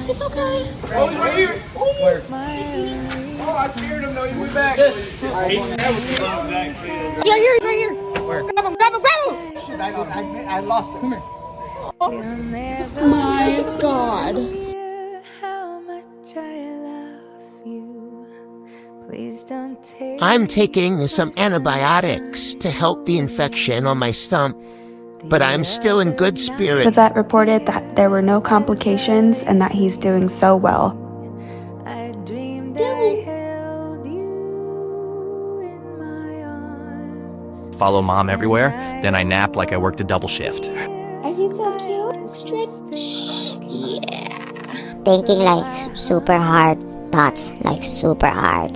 It's okay. Oh, he's right here. Where? Oh, I scared him though. He went back. He's right here. He's right here. Where? Grab him. Grab him. Grab him. Shit, I lost it. Come here. My God. I'm taking some antibiotics to help the infection on my stump, but I'm still in good The spirits. vet reported that there were no complications and that he's doing so well. Follow mom everywhere, then I nap like I worked a double shift. Are you so cute? Yeah. Thinking like super hard thoughts, like super hard.